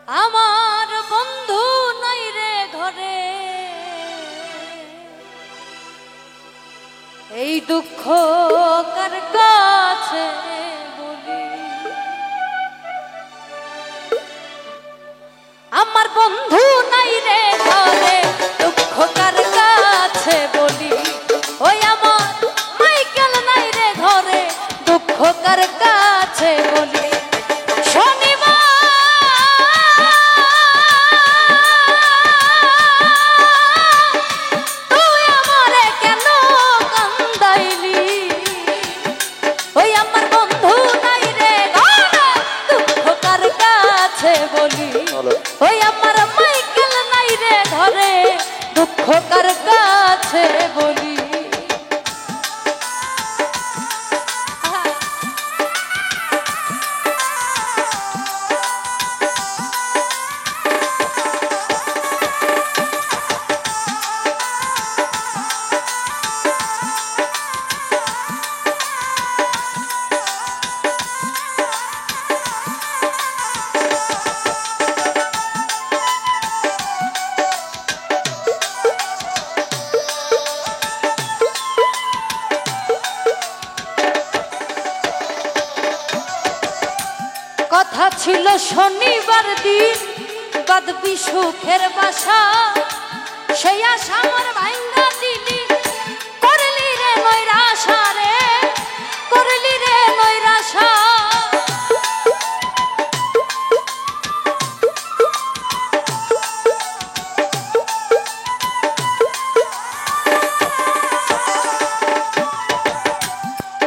আমার বন্ধু নাই রে ঘরে, এই দুঃখ কার কাছে বলি। আমার বন্ধু নাই রে ঘরে, দুঃখ কার কাছে বলি। ওই আমার মাইকেল নাই রে ঘরে, দুঃখ কার কাছে বলি। ওই আমার মাইকেল নাই রে ঘরে, দুঃখ কার কাছে বলি। কথা ছিল শনিবার দিন বাঁধবি সুখের বাসা, সেই আশা আমার ভাঙ্গা দিলি, করলি রে নৈরাশা রে, করলি রে নৈরাশা।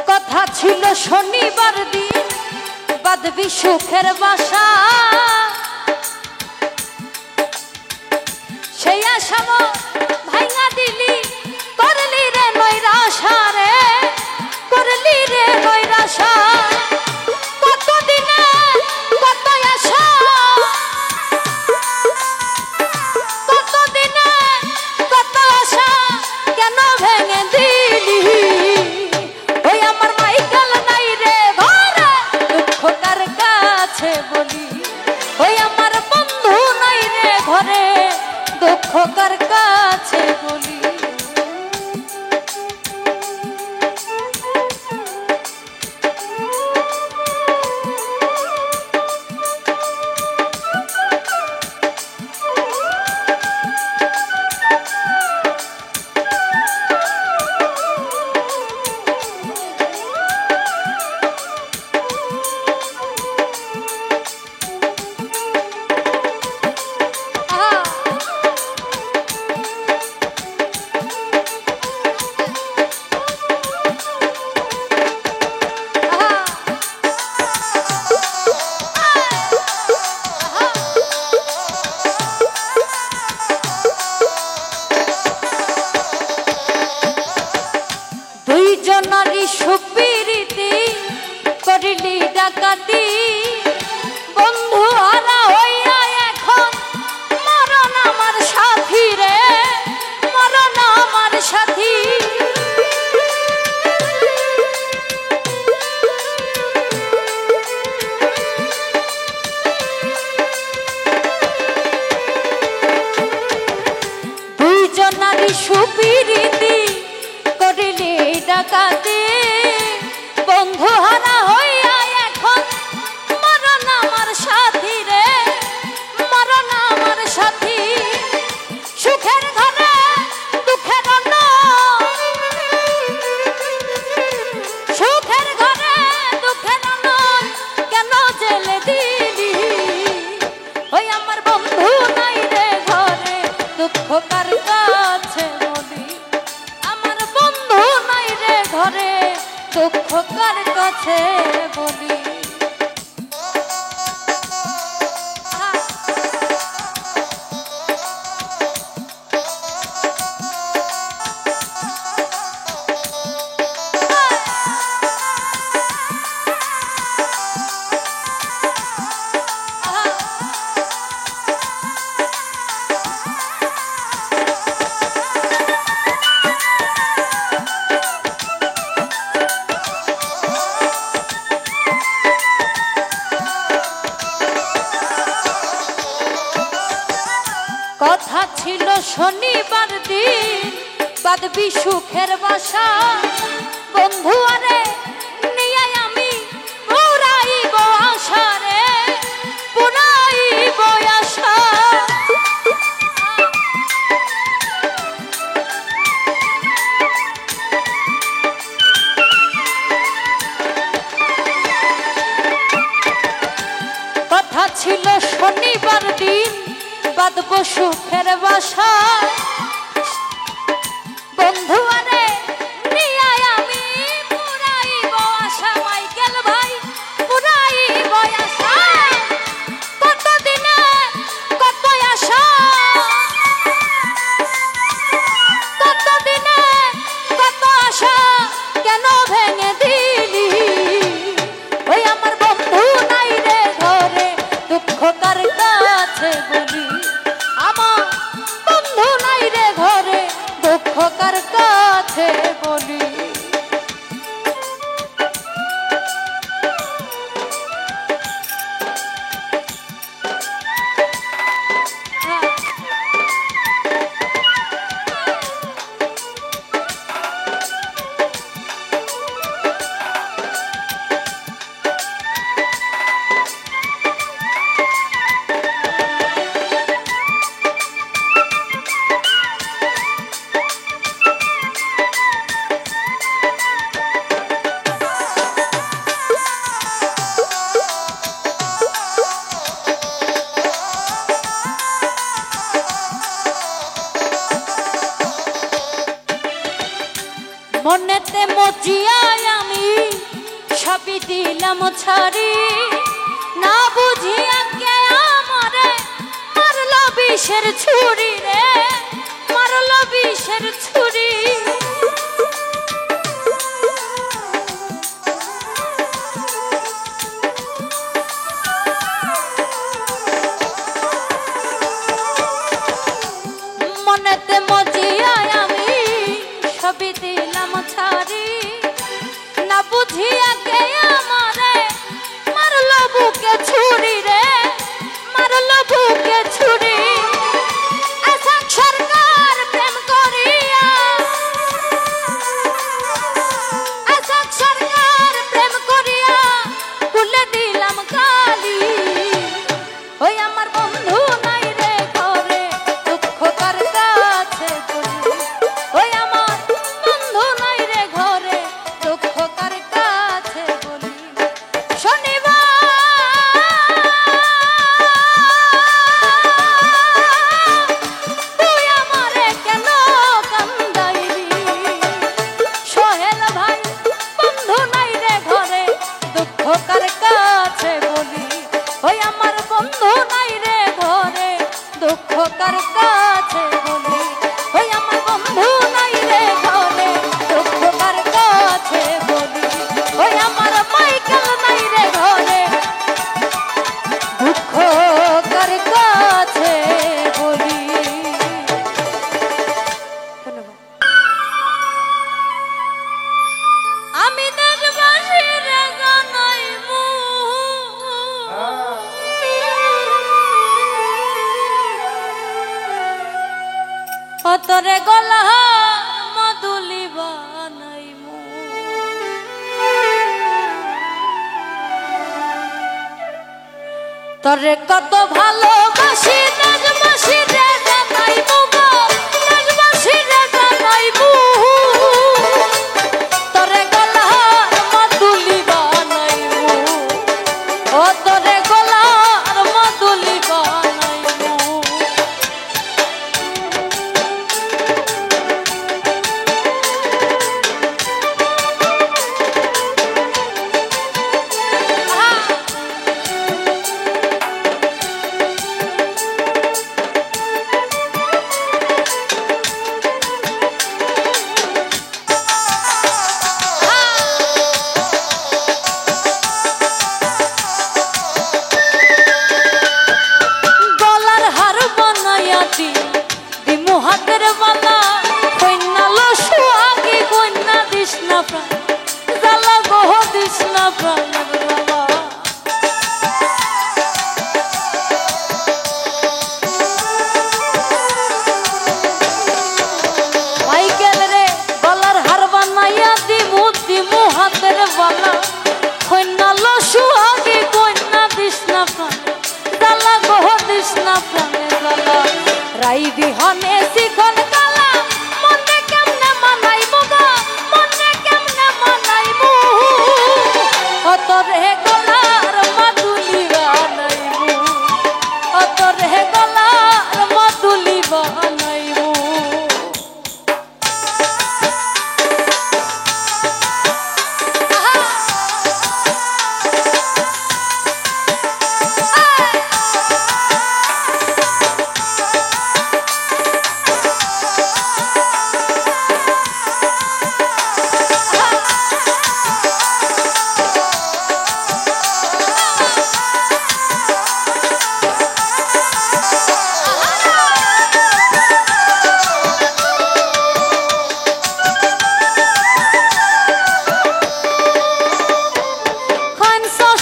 কথা ছিল শনিবার দিন বাঁধবি সুখের বাসা, সেই আশা ভাঙা দিলি, করলি রে নৈরাশা রে, করলি রে নৈরাশা। কতদিনে কত আশা, কতদিনে কত আশা কেন ভেঙে দিলি। ওই আমার মাইকেল নাই রে ঘরে, দুঃখ কার কাছে বলি। ওই আমার বন্ধু নাই রে ঘরে, দুঃখ কার কাছে বলি। দুইজনারই সুপিরিতি করিলি ডাকাতি, বন্ধু হারা হইয়া এখন মরণ আমার সাথী রে, মরণ আমার সাথী। দুইজনারই সুপিরিতি করিলি ডাকাতি, বন্ধু হারা হইয়া এখন মরণ আমার সাথী রে, মরণ আমার সাথী। সুখের ঘরে দুঃখের অন্ন, সুখের ঘরে দুঃখের অন্ন কেন জেলে দিলি। ওই আমার বন্ধু নাই রে ঘরে, দুঃখ কার কাছে বলি। আমার বন্ধু নাই রে ঘরে, দুঃখ কার কাছে বলি। কথা ছিল শনিবার দিন বাঁধবি সুখের বাসা বন্ধু আরে নিয়ে আমি পুরাইব আশা রে পুরাইব আশা কথা ছিল শনিবার দিন বাঁধব সুখের বাসা বন্ধু আরে নিয়ে আমি পুরাইব আশা মাইকেল ভাই পুরাইব আশা কতদিনে কত আশা কতদিনে কত আশা কেন ভেঙে দিলি ওই আমার বন্ধু নাই রে ঘরে দুঃখ কার কাছে বলি আমার বন্ধু নাই রে ঘরে দুঃখ কার কাছে বলি মনেতে মজিয়ায় আমি সবই দিলাম ছাড়ি না বুঝিয়া কে আমারে মারল বিষের ছুরি রে মারল বিষের ছুরি মনেতে মজিয়ায় আমি সবই দিলাম ছাড়ি না বুঝিয়া কে আমারে মারল বুকে ছুরি রে মারল বুকে ছুরি আসাম সরকার প্রেম করিয়া আসাম সরকার প্রেম করিয়া ভুলে দিলাম কালি ওই আমার বন্ধু নাই রে ঘরে দুঃখ কার কাছে বলি ওই আমার বন্ধু নাই রে ঘরে দুঃখ কার কাছে বলি শনিবার তুই আমারে কেন কান্দাইলি সোহেল ভাই বন্ধু নাই রে ঘরে দুঃখ কার কাছে বলি ওই আমার বন্ধু নাই রে ঘরে দুঃখ কার কাছে বলি ওই আমার বন্ধু নাই রে ঘরে দুঃখ কার কাছে বলি ওই আমার মাইকেল নাই রে ঘরে দুঃখ কার কাছে বলি ধন্যবাদ আমি দেশবাসী রে জানাইমু অতরে গলা মধুলি বানাইমু তরে কত ভালোবাসি দেশবাসী রে জানাইমু গো দেশবাসী রে জানাইমু তরে গলা মধুলি বানাইমু ও তরে গলা মধুলি বানাইমু না প্রাণে জ্বালা রাই বিহনে শিখন কালা মনে কেমনে মানাইব গো মনে কেমনে মানাইব অত রে গলার মাদুলি বানাইব অত রে গলার মাদুলি বানাইব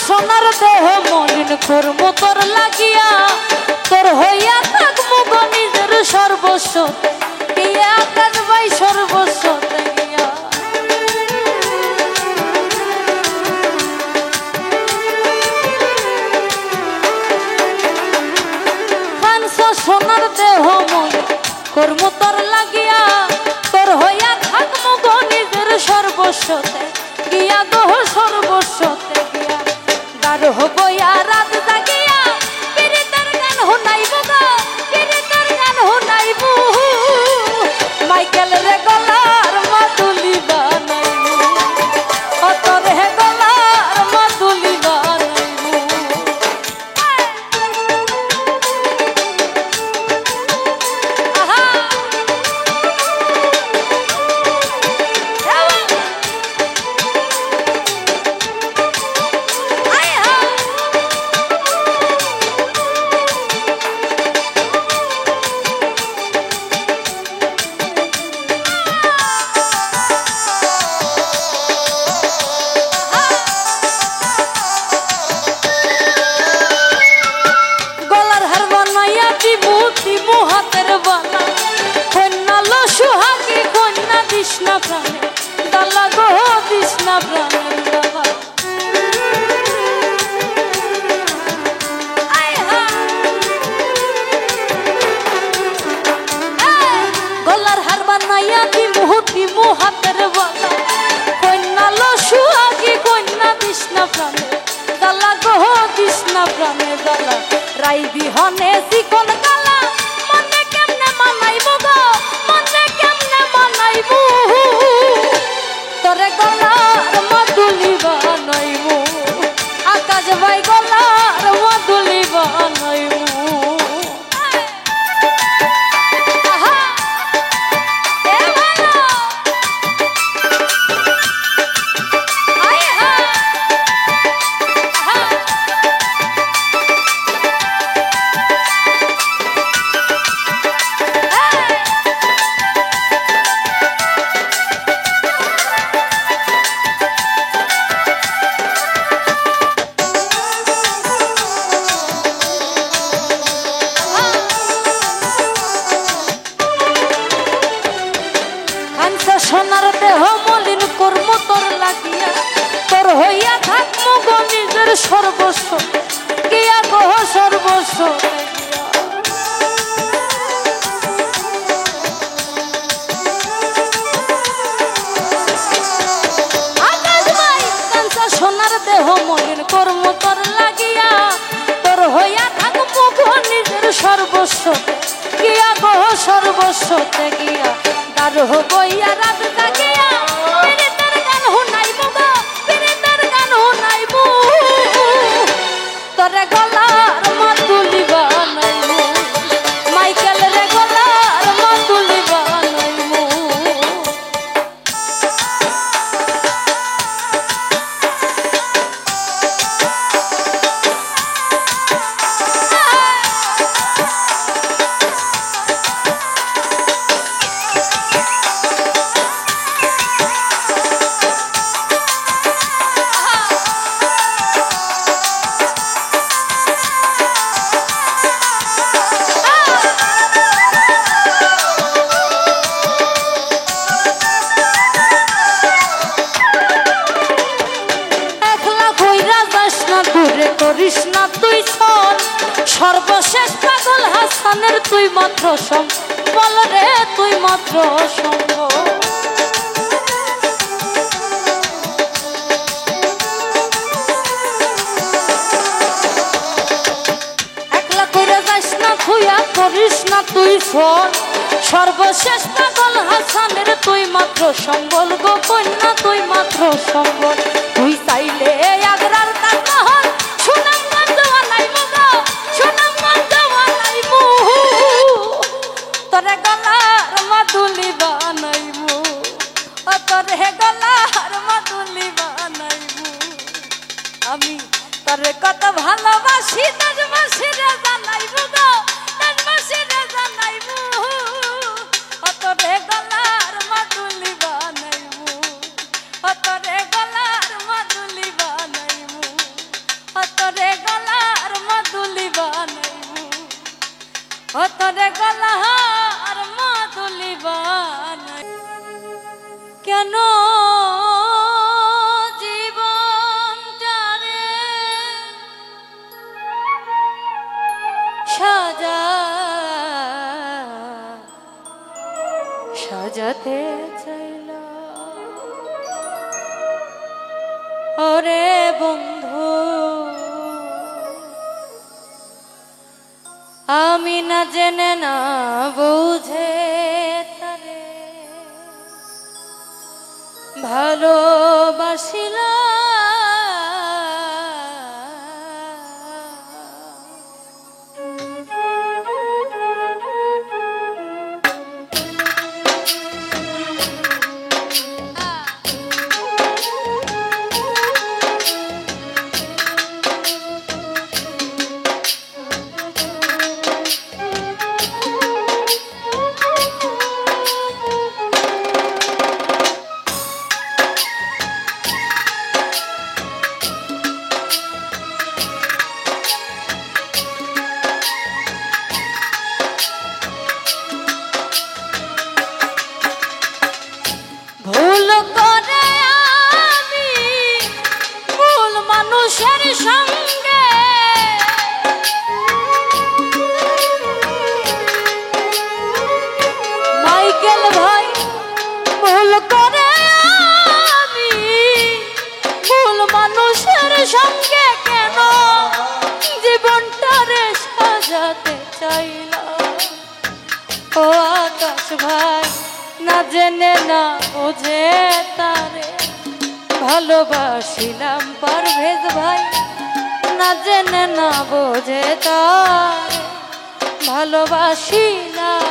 সোনার দেহ মলিন করব তোর লাগিয়া তোর হইয়া থাকবো গো নিজের সর্বস্ব দিয়া কাজবাই সর্বস্ব দিয়া সোনার দেহ মলিন করব তোর লাগিয়া তোর হইয়া থাকবো গো নিজের সর্বস্ব গিয়া গো সর্বস্ব আর হবয়া রাত জাগিয়া পিরিতের গান হুনাইব গো পিরিতের গান হুনাইব মাইকেল রে গলার মাদুলি বানাইব অত রে গলার মাদুলি বানাইব আহা হাতের বালা কন্যা লো সুহাগী কন্যা কৃষ্ণা প্রাণে দালা গো কৃষ্ণা প্রাণের দালা গলার হার বানাইয়া দিমু হাতের বালা কন্যা লো সুহাগী কন্যা কৃষ্ণা প্রাণে দালা গো কৃষ্ণা প্রাণে দালা রাই বিহনে শিখন কালা মনে কেমনে মানাইব গো মনে কেমনে মানাইব তোরে গলার মাদুলি বানাইব আকাশ ভাই গলার মাদুলি বানাইব সোনার দেহ মলিন কর্ম তোর লাগিয়া তোর হইয়া থাকবো গো নিজের সর্বস্ব গিয়া গো সর্বস্ব সোনার দেহ মলিন কর্ম তোর লাগিয়া তোর হইয়া থাকবো গো নিজের সর্বস্ব গিয়া গো সর্বস্ব গিয়া আর হবইয়া রাত জাগিয়া পিরিতের গান হুনাইব গো পিরিতের গান হুনাইব তোরে গলার মাদুলি বানাইব মাইকেল রে গলার মাদুলি বানাইব করিস না তুই সর সর্বশেষ পাগল হাসানের তুই মাত্র সম্বল রে, তুই মাত্র সম্বল। একলা কইরা যাস না খুইয়া করিস না তুই ফল, সর্বশেষ পাগল হাসানের তুই মাত্র সম্বল গো কন্যা, তুই মাত্র সম্বল। তুই চাইলে আগ্রার তাজমহল সুনামগঞ্জ বানাইবো গো, সুনামগঞ্জ বানাইবো, তোরে গলার মাদুলি বানাইবো, ও তোরে গলার মাদুলি বানাইবো। আমি তোরে কত ভালোবাসি দেশবাসী রে জানাইবো গো, দেশবাসী রে জানাইবো, ও তোরে গলার মাদুলি বানাইবো, ও তোরে গলার মাদুলি বানাইবো, ও তোরে গলার মাদুলি বানাইবো, ও তোরে গলার মাদুলি বানাইবো। কেন সাজাতে চাইলা ওরে বন্ধু, আমি না জেনে না বুঝে তারে ভালোবাসিলাম। সঙ্গে মাইকেল ভাই ভুল করে আমি, ভুল মানুষের সঙ্গে কেন জীবনটারে সাজাতে চাইলাম। ও আকাশ ভাই না জেনে না বুঝে তারে ভালোবাসিলাম। পারভেজ ভাই না জেনে না বোঝে তার ভালোবাসিলাম।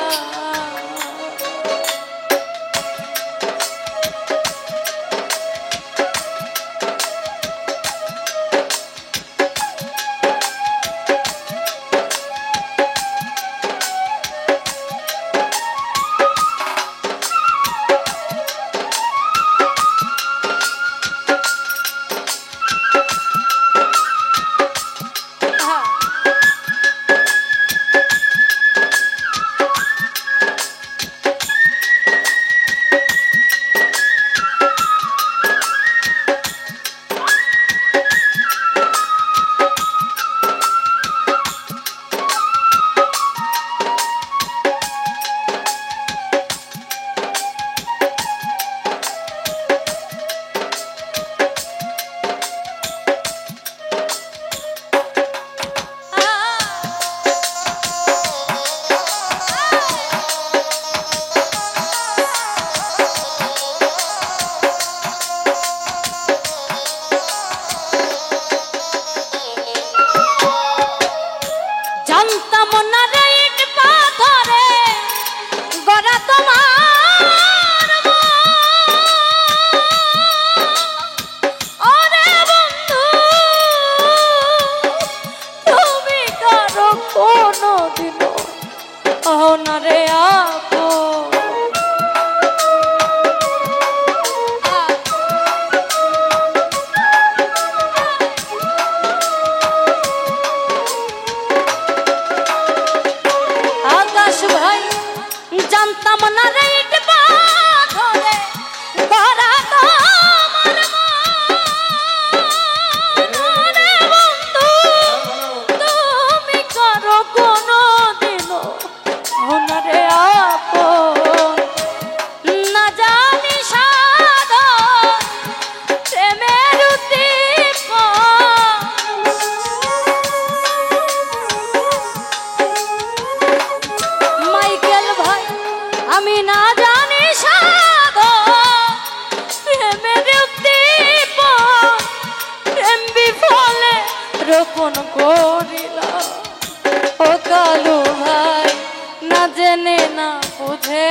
না জেনে না বুঝে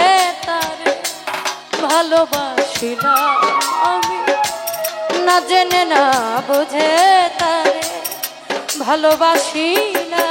তারে ভালোবাসিলাম আমি, না জেনে না বুঝে তারে ভালোবাসি না।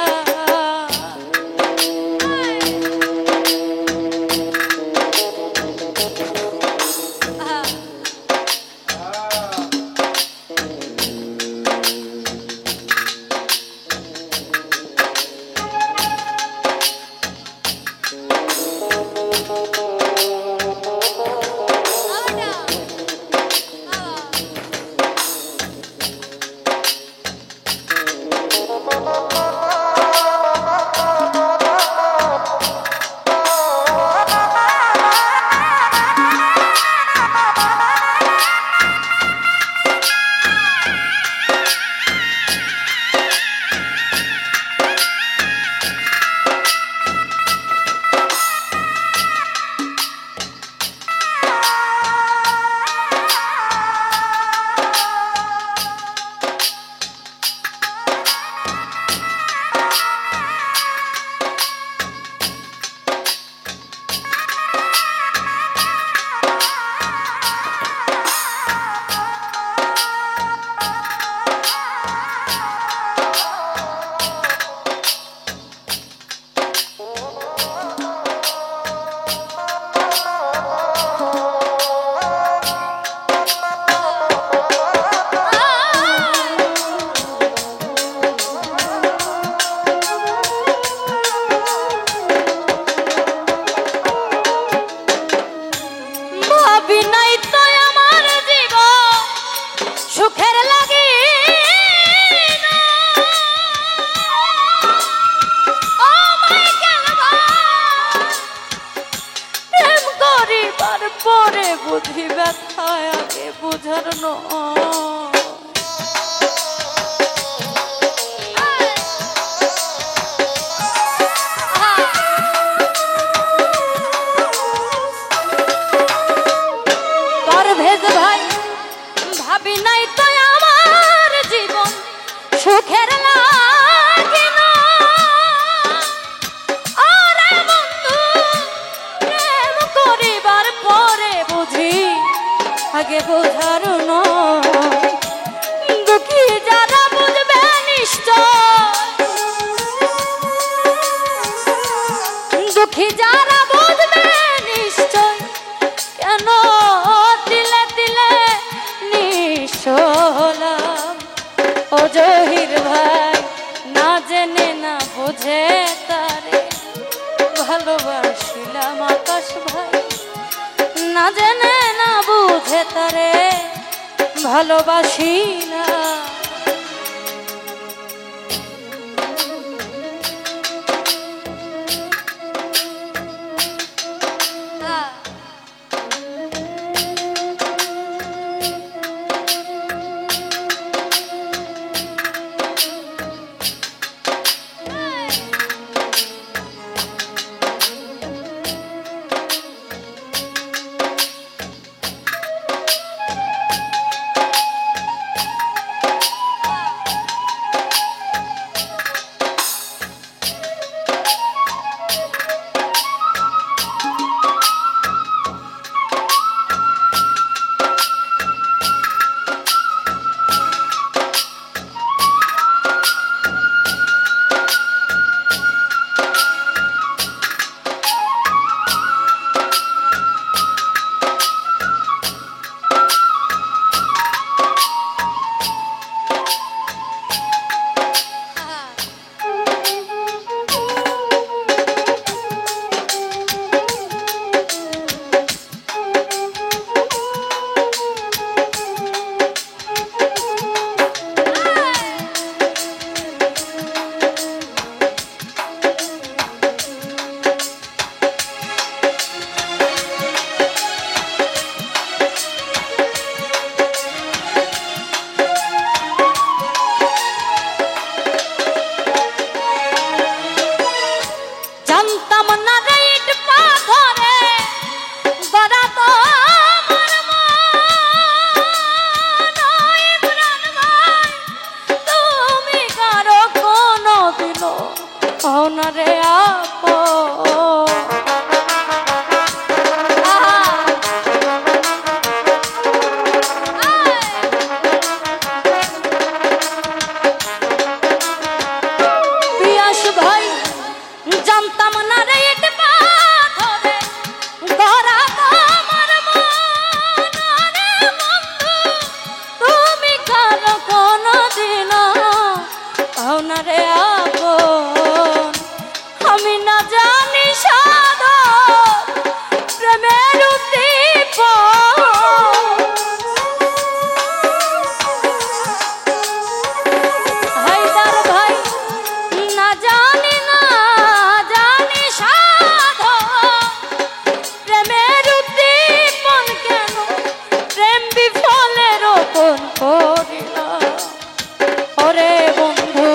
পরে বুঝি ব্যথায় আগে বুঝার পারভেজ ভাই ভাবি নাই তো আমার জীবন সুখের লাগে না। আরে বন্ধু প্রেম করিবার পরে বুঝি আগে বোঝার নয়, দুঃখী যারা বুঝবে নিশ্চয়, দুঃখী যারা বুঝবে নিশ্চয়, কেন দিলে দিলে নিঃসলাম। ও জহির ভাই না জেনে না বুঝে তারে ভালোবাসিলাম। আকাশ ভাই না জেনে না বুঝে তারে ভালোবাসি না। রে আপন মানতাম না রে ইট পাথরে গড়া তোমার মন রে বন্ধু তুমি কারো কোনদিন পাও না রে আপন আমি না জানি সাধন প্রেমের উদ্দীপন হায়দার ভাই না জানি সাধন প্রেমের উদ্দীপন কেন প্রেম বিফলে রোপণ করিলাম ওরে বন্ধু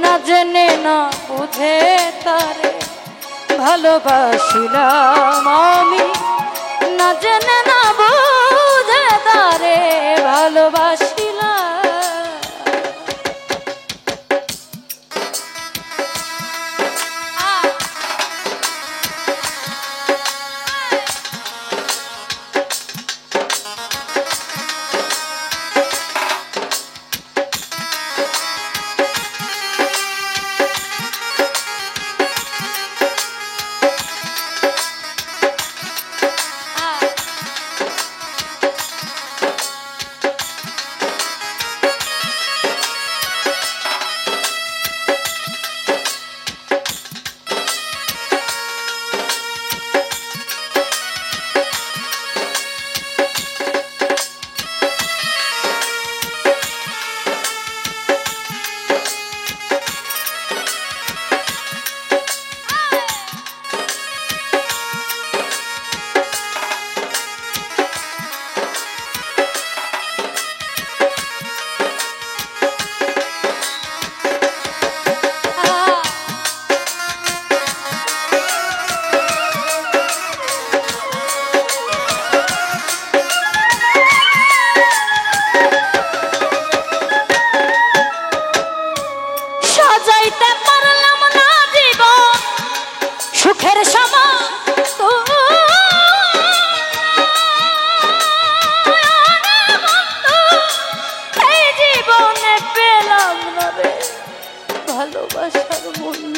না জেনে না বুঝে তারে ভালোবাসিলাম আমি না জেনে না বুঝে তারে ভালোবাসিলাম সুখের সময় এই জীবনে পেলাম না রে ভালোবাসার মূল্য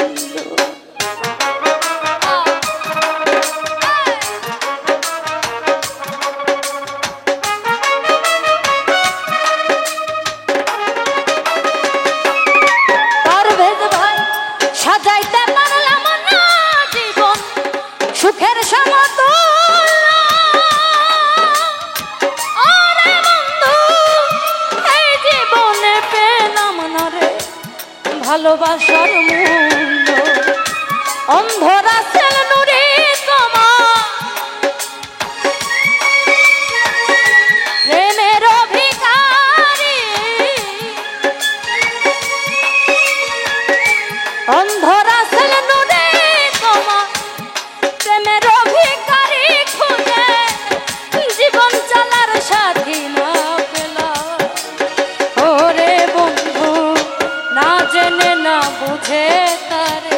সাজাইতে পারলাম না জীবন সুখের সমতুল্য ওরে বন্ধু এই জীবনে পেলাম না রে ভালোবাসার মূল্য অন্ধরা সেল নুরি তোমার প্রেমের অভিকারী অন্ধরা সেল নুরি তোমার প্রেমের অভিকারী খুঁজে জীবন চালার সাথী না পেলাম ওরে বন্ধু না জেনে না বুঝে তারে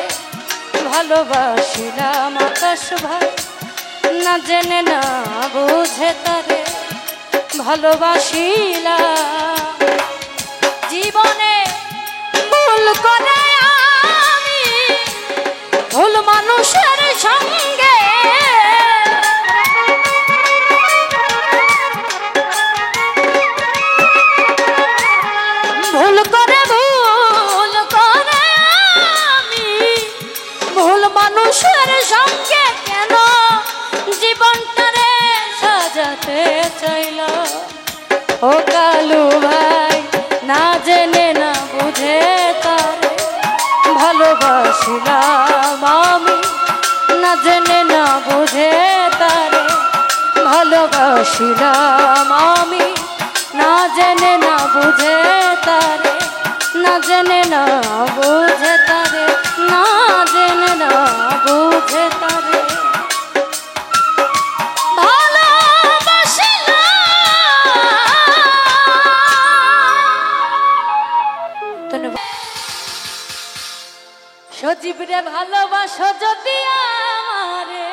ভালোবাসিলাম আকাশ ভাই না জেনে না বুঝে তারে ভালোবাসিলাম জীবনে ভুল করে আমি ভুল মানুষের সঙ্গে ভুল করে আমি ভুল মানুষের সঙ্গে কেন জীবনটারে সাজাতে চাইল ও কালু ভাই না জেনে না বুঝে তারে ভালোবাসিলাম আমি না জেনে না বুঝে তারে ভালোবাসিলাম আমি না জেনে না বুঝে তারে না জেনে না বুঝে তারে না জেনে না বুঝে তারে সজীব রে ভালোবাসো যদি আমারে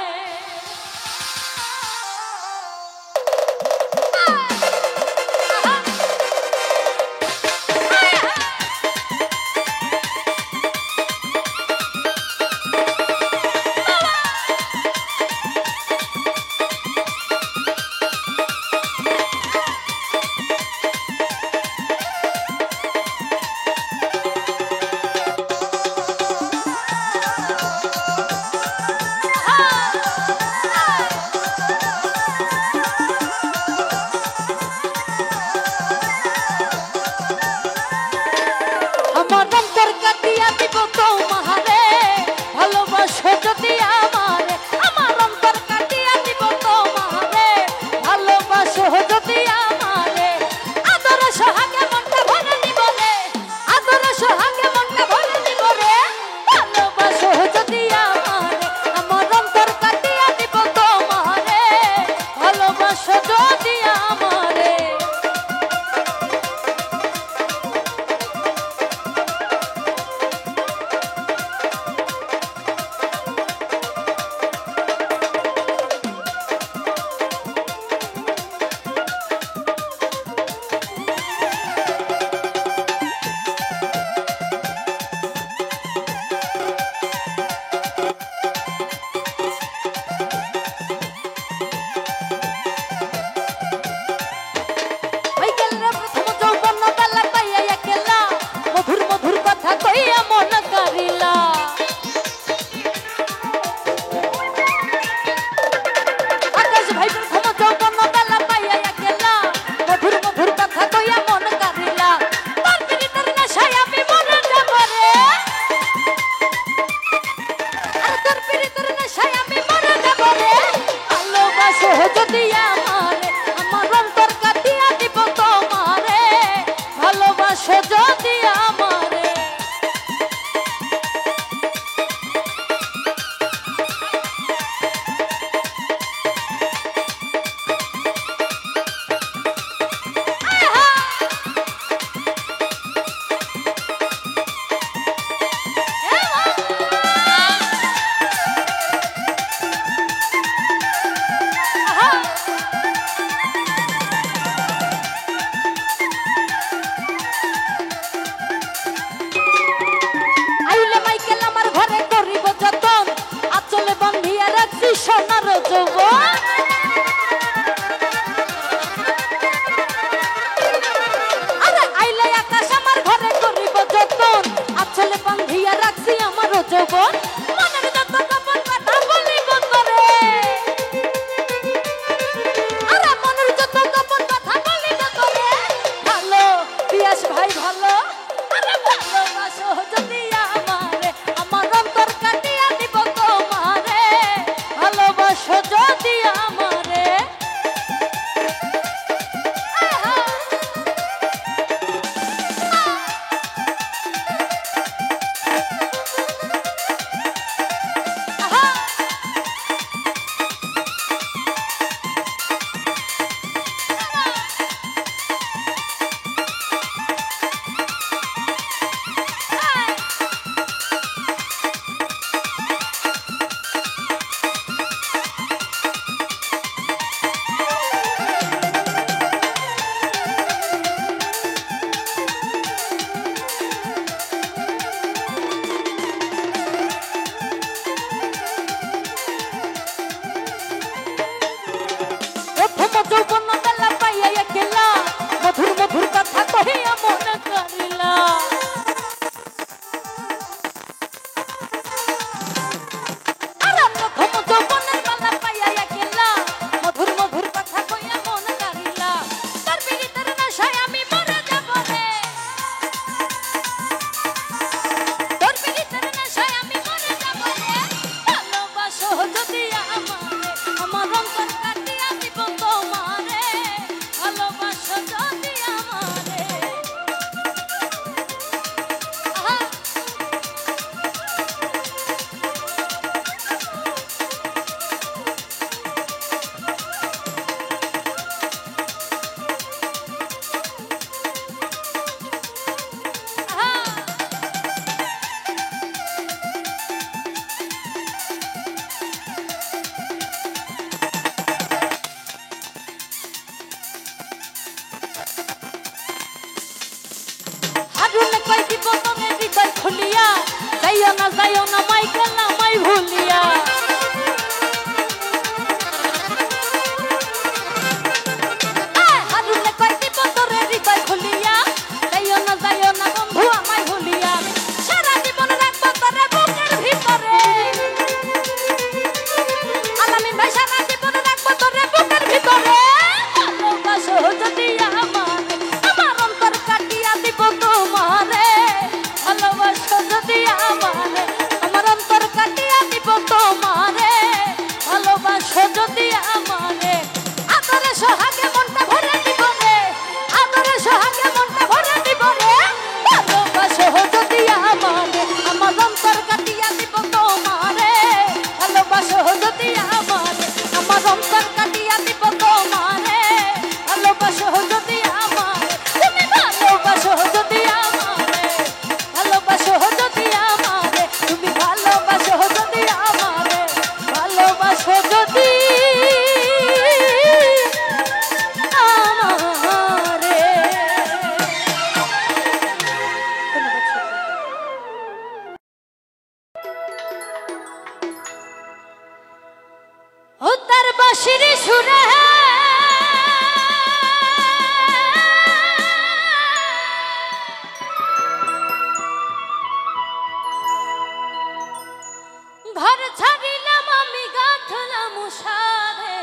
যাইও না মাইকেল না মাই ভুলিয়া হারুনে কই দিব তোরে হৃদয় খুলিয়া যাইও না বন্ধু আমায় ভুলিয়া সারা জীবন রাখবো তোরে বুকের ভিতরে আলামিন ভাই সারা জীবন রাখবো তোরে বুকের ভিতরে ভালোবাসো যদি আমারে আমার অন্তর কাটিয়া দিব তোমারে ভালোবাসো যদি আমারে আমার অন্তর কাটিয়া দিব তোমারে ভালোবাসো যদি আমারে আদরে সোহাগে মনটা ভরে দিব রে আদরে সোহাগে মনটা ভরে দিব রে ভালোবাসো যদি আমারে আমার অন্তর কাটিয়া দিব তোমারে ভালোবাসো যদি আমারে আমার অন্তর কাটিয়া দিব তোমারে ভালোবাসো যদি আমারে তুমি ভালোবাসো যদি আমারে ভালোবাসো যদি আমারে তুমি ভালোবাসো যদি আমারে ভালোবাসো যদি আমারে ও তার বাঁশির সুরে ঘর ছাড়িলাম আমি গাঁথলাম সারে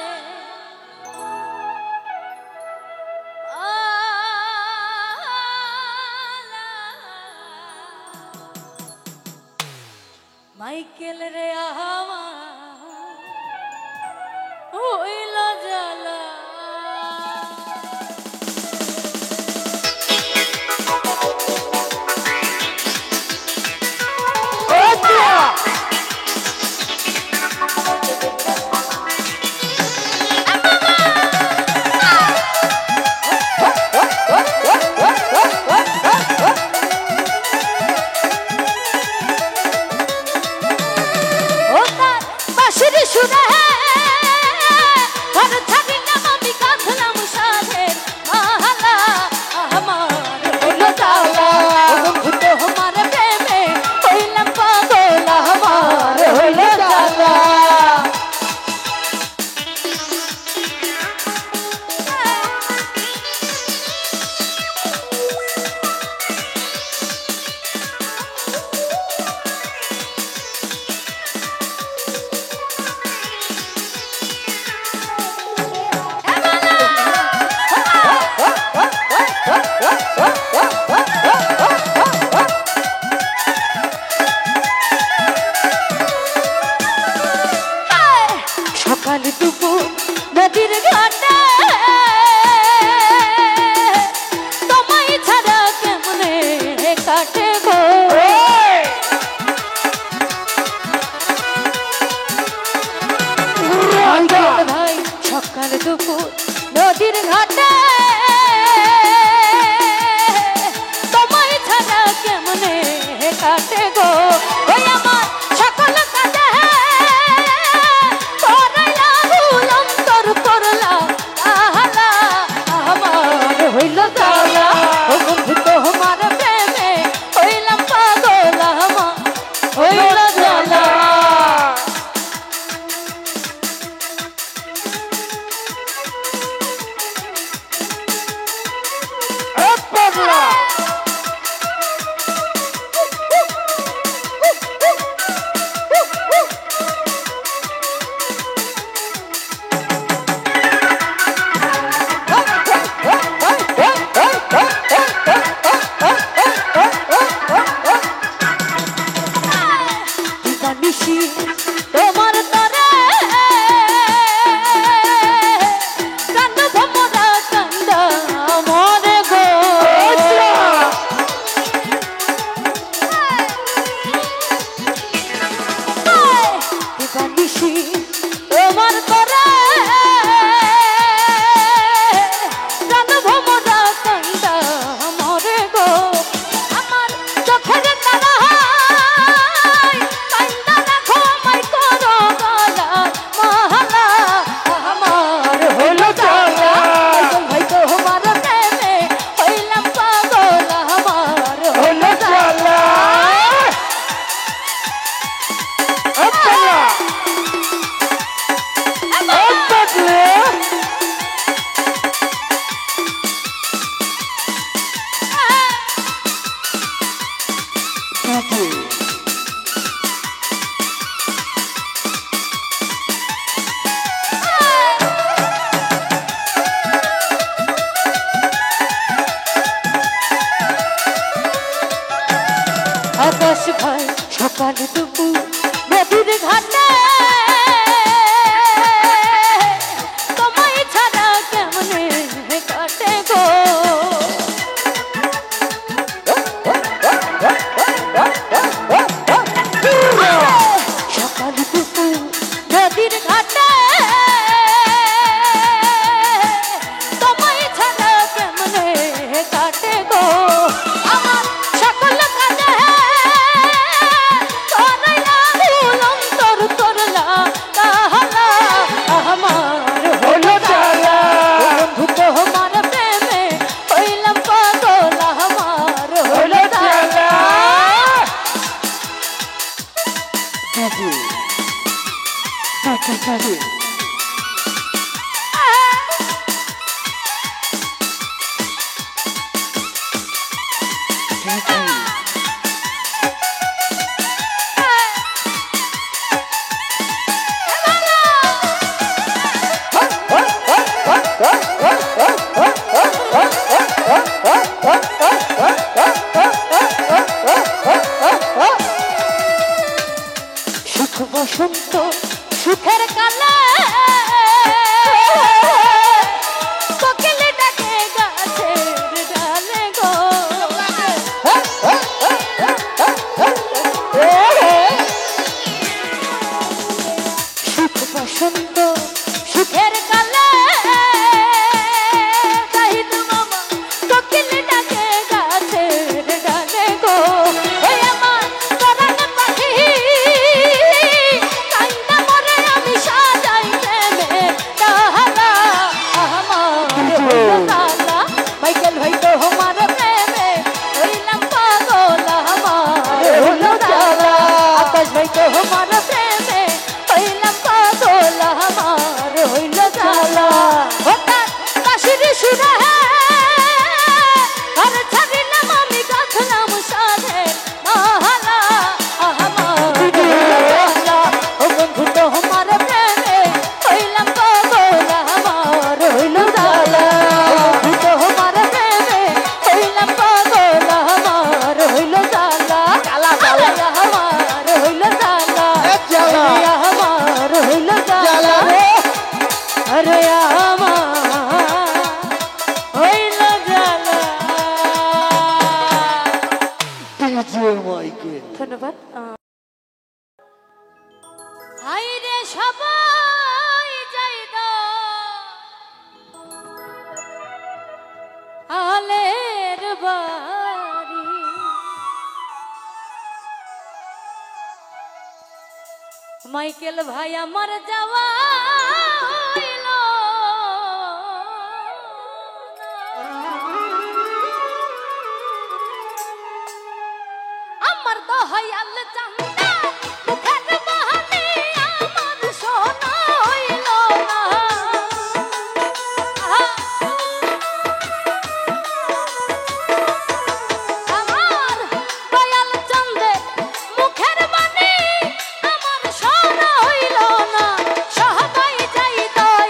মাইকেল রে আমার হইল জ্বালা ও তার বাঁশির সুরে ঘর ছাড়িলাম আমি গাঁথলাম সাধে মালা আমার হইল জ্বালা বন্ধু তোমার প্রেমে হইলাম পাগল আমার হইল জ্বালা সকাল দুপুর নদীর ঘাটে তোমায় ছাড়া কেমনে কাটে গো ভাই সকাল দুপুর নদীর ঘাটে তোমায় ছাড়া কেমনে কাটে গো ওই আমার সকল কাজে করলা ভুল অন্তর করলা আহলা আমার হইল জ্বালা ও বন্ধু তোমার প্রেমে হইলাম পাগল আমার হইল জ্বালা তোমার তরে কান্দ ভমরা কান্দ মরে গো দিবানিশি তোমার তরে কান্দ ভমরা কান্দ মরে গো আমার চোখের তারা কান্দা রাখো আমায় করো গো বসন্ত সুখের কালে কোকিল ডাকে গাছের ডালে গো সুখ বসন্ত সুখের কালে তাহিদ মামা কোকিল ডাকে গাছের ডালে গো ওই আমার পরাণ পাখি কাইন্দা মরে আমি সাজাই প্রেমে তাহারা আমার হইল তালা মাইকেল হইতো আমার প্রেমে হইলাম পাগল আমার হইল তালা আকাশ হইতো আমার প্রেমে হইলাম পাগল আমার হইল তালা হঠাৎ কাশির সুরে আর ছাড়িলাম আমি গাথলাম সাধে মালা আমার তালা ও বন্ধু তো আমার প্রেমে হইলাম পাগল আমার হইল তালা বন্ধু তো আমার প্রেমে হইলাম পাগল আমার হইল তালা তালা তালা আমার হইল তালা আমার হইল তালা আরে আমার হইল তালা ধন্যবাদ হাই রে সবাই যাইদ আলের বাড়ি মাইকেল ভাই আমার যাওয়া হইল আমার দহায়াল চান্দা মুখের বাহানে আমার সোনা হইল না আমার দয়াল চান্দে মুখের বাণী আমার সোনা হইল না সবাই যাই তাই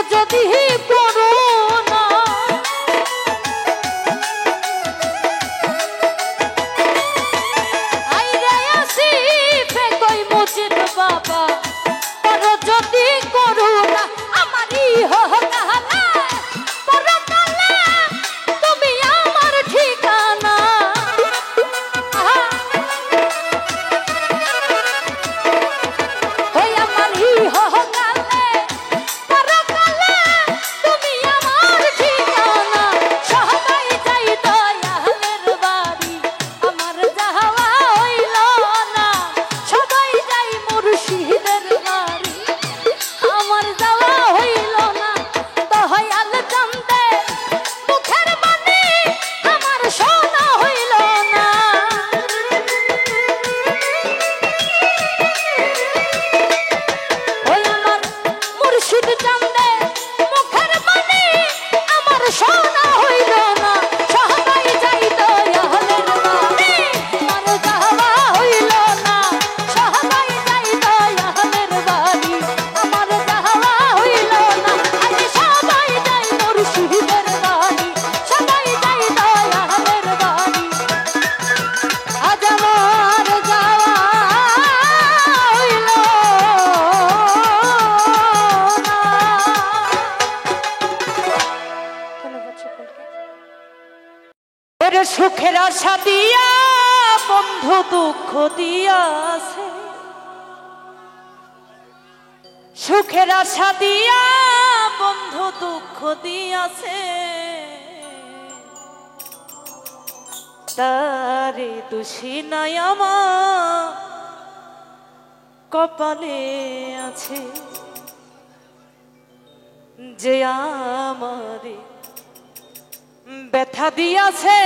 যদি করো না আইরে আসি কই মজিদ বাবা করো যদি করো না আমারই হকালা পরকালে তুমি আমার ঠিকানা ওই আমারই হকালে পরকালে তুমি আমার ঠিকানা সবাই যাই দয়ালের বাড়ি আমার যাওয়া হইল না সবাই যাই মুর্শিদের বাড়ি আমার যাওয়া হইল না দয়াল জানতে মুখের বাণী আমার শোনা হইল না ওই আমার মুর্শিদ জানতে মুখের বাণী আমার শোনা হইল না সবাই যাই দয়ালের বাড়ি আমার যাওয়া হইল না সবাই যাই দয়ালের বাড়ি আমার যাওয়া হইল না আজ সবাই যাই মুর্শিদের বাড়ি সবাই যাই দয়ালের বাড়ি আজ আমার যাওয়া হইল না ধন্যবাদ সকলকে ওরে সুখের আশা দিয়া বন্ধু দুঃখ দিয়াছে সুখের আশা দিয়া বন্ধু দুঃখ দিয়াছে তারে দোষী নাই আমার কপালে আছে যে আমারে ব্যথা দিয়াছে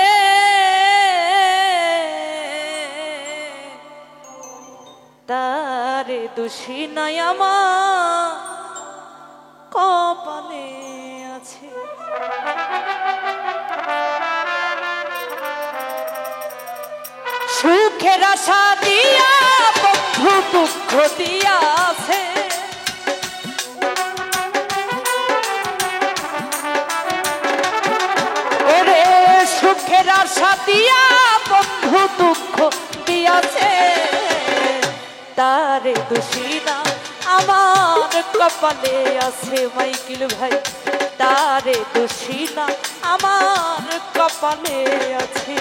তারে দোষী নাই আমার কপালে আছে সুখের আশা দিয়া বন্ধু দুঃখ দিয়াছে ওরে সুখের আশা দিয়া বন্ধু দুঃখ দিয়াছে তারে দোষী না আমার কপালে আছে মাইকেল ভাই তারে দোষী না আমার কপালে আছে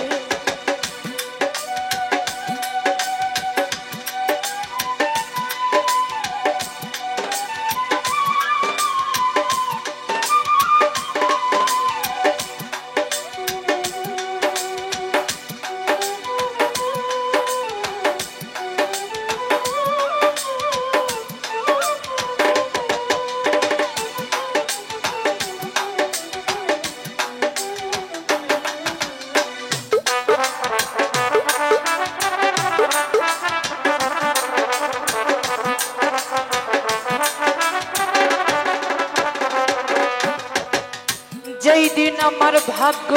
যেই দিন আমার ভাগ্য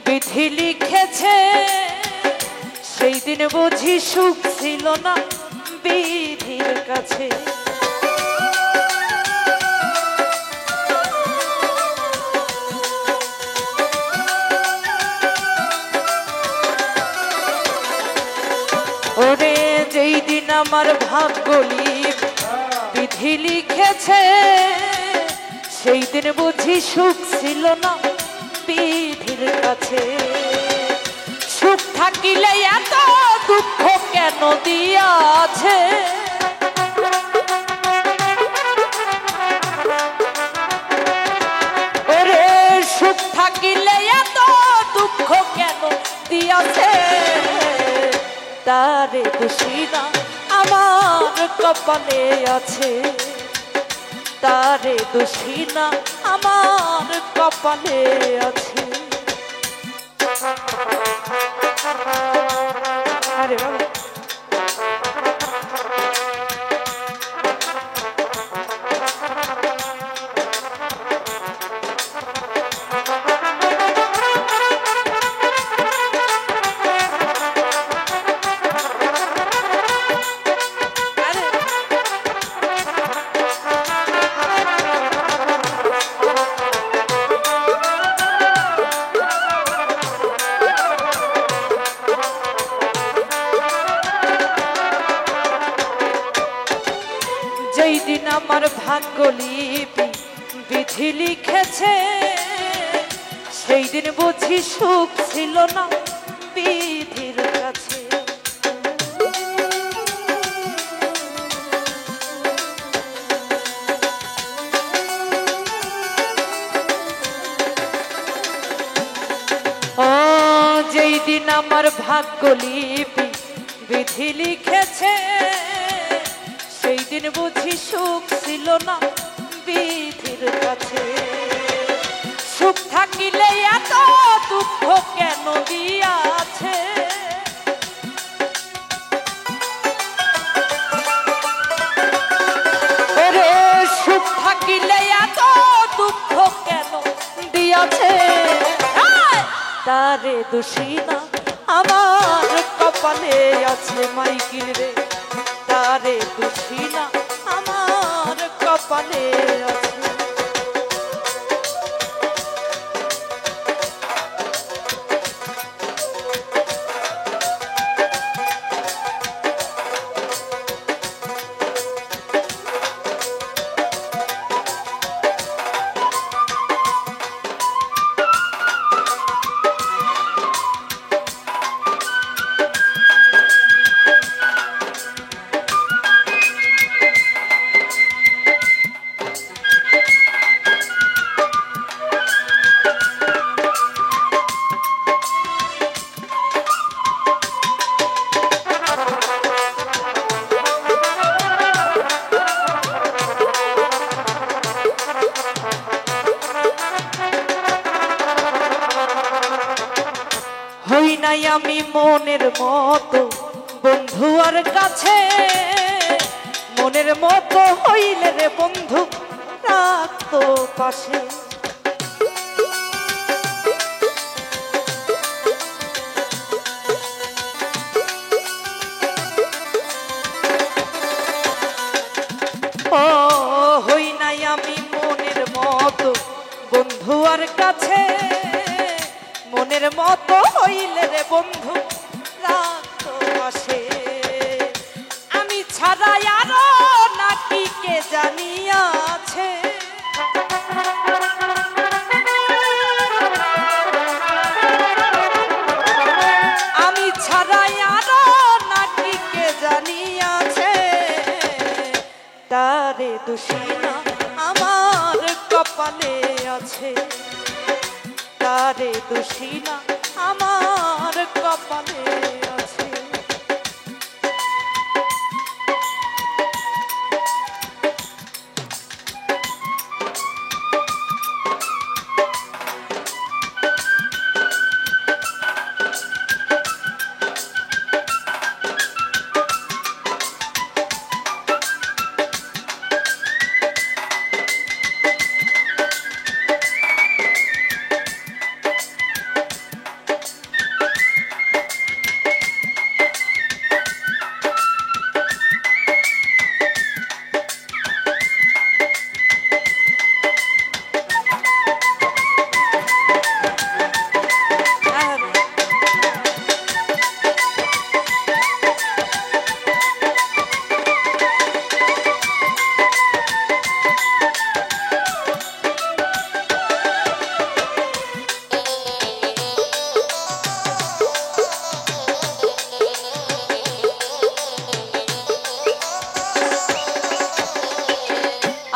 বিধি লিখেছে সেই দিন বুঝি সুখ ছিল না বিধির কাছে ওরে যেই দিন আমার ভাগ্য বিধি লিখেছে সেই দিন বুঝি সুখ ছিল না বিধির কাছে সুখ থাকিলে এত দুঃখ কেন দিয়াছে ওরে সুখ থাকিলে এত দুঃখ কেন দিয়াছে তারে দোষী না আমার কপালে আছে তারে দোষী না আমার কপালে আছে আরে বাবা ভাগ্যলিপি বিধি লিখেছে, সেই দিন বুঝি সুখ ছিল না বিধির কাছে। ও যেই দিন আমার ভাগ্যলিপি বিধি লিখেছে, সেই দিন বুঝি সুখ ছিল না বিধির কাছে। সুখ থাকিলে এত দুঃখ কেন দিয়াছে, ওরে সুখ থাকিলে এত দুঃখ কেন দিয়াছে। তারে দোষী না আমার কপালে আছে মাইকিল রে, তারে দোষী না আমার কপালে আছে। হই নাই আমি মনের মতো বন্ধু আর কাছে, মনের মতো হইলে রে বন্ধু রাখতো পাশে। ও হই নাই আমি মনের মতো বন্ধু আর কাছে, মনের মতো হইলে রে বন্ধু রাখতো পাশে। আমি ছাড়া আরো নাকি কে জানিয়াছে, আমি ছাড়া আরো নাকি কে জানিয়াছে। তারে দোষী না আমার কপালে আছে, তারে দোষী না আমার কপালে আছে।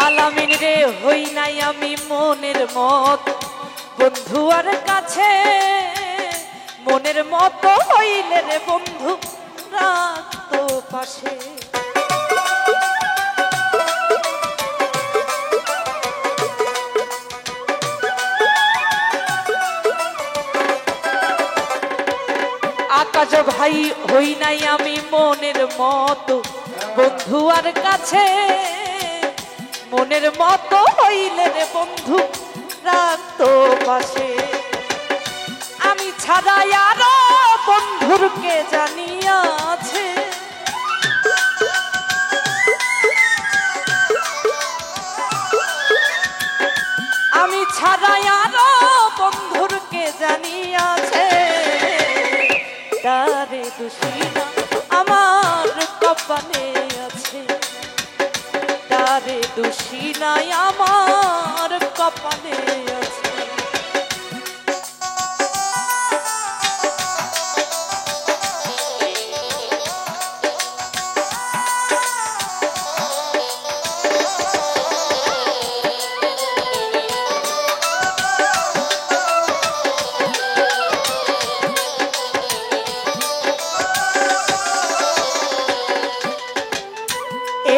আলামিন রে হই নাই আমি মনের মত বন্ধু আর কাছে, মনের মতো হইলে রে বন্ধু রাখতো পাশে। আকাশ ভাই হই নাই আমি মনের মতো বন্ধু আর কাছে, মনের মতো হইলে রে বন্ধু রাখতো পাশে। আমি ছাড়া আরো বন্ধুর কে জানিয়াছে, আমি ছাড়া আরো বন্ধুর কে জানিয়াছে। তারে দোষী না আমার কপালে আছে, তারে দোষী নাই আমার কপালে আছে।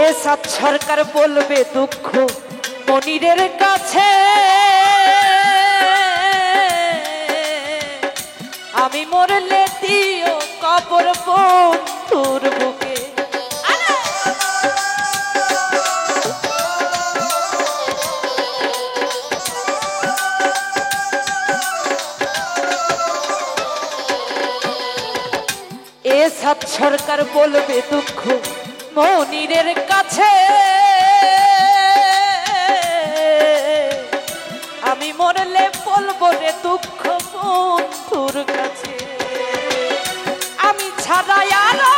এসাদ সরকার বলবে দুঃখ মনিরের কাছে, আমি মরলে দিও কবর বন্ধুর বুকে। এসাদ সরকার বলবে দুঃখ মনিরের কাছে, আমি মরলে বলবো রে দুঃখ বন্ধুর কাছে। আমি ছাড়াই আরো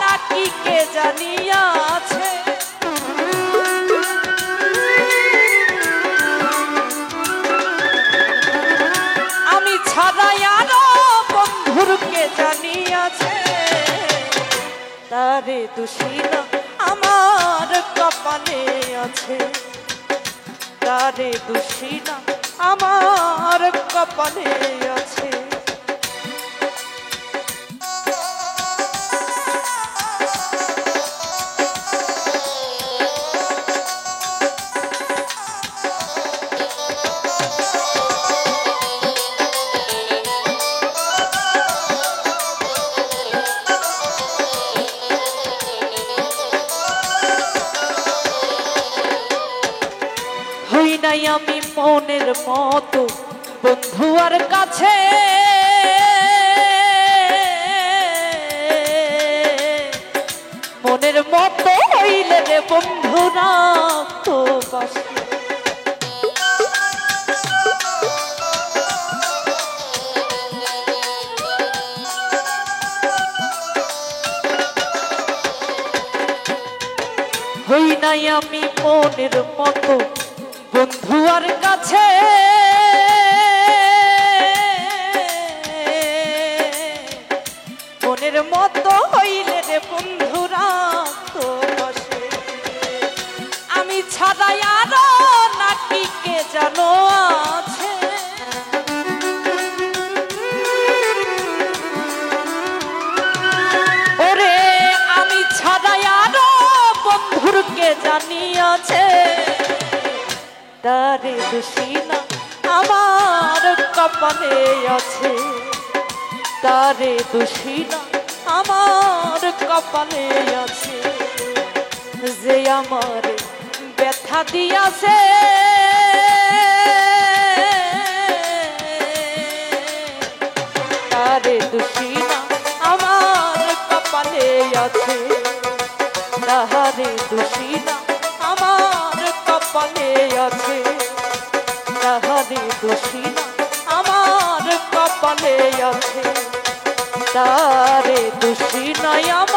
নাকি কে জানিয়াছে, আমি ছাড়াই আরো বন্ধুর কে জানিয়াছে। তারে দোষী না আমার কপালে আছে, তারে দোষী না আমার কপালে আছে। হই নাই আমি মনের মতো বন্ধু আর কাছে, মনের মতো হইলে রে বন্ধুরা তো পাশে। হই নাই আমি মনের মতো বন্ধু আর কাছে, মনের মতো হইলে রে বন্ধুরা তো বসে। আমি ছাড়াই আরো নাকি কে জানো আছে, ওরে আমি ছাড়াই আরো বন্ধুর কে জানিয়াছে। তারে দোষী না আমার কপালে আছে, তারে দোষী না আমার কপালে আছে। যে আমার ব্যথা দিয়াছে, তারে দোষী না আমার কপালে আছে, তাহারে দোষী না আমার কপালে আছে, তাহারে দোষী না আমার কপালে আছে, তারে দোষী নাই আমার।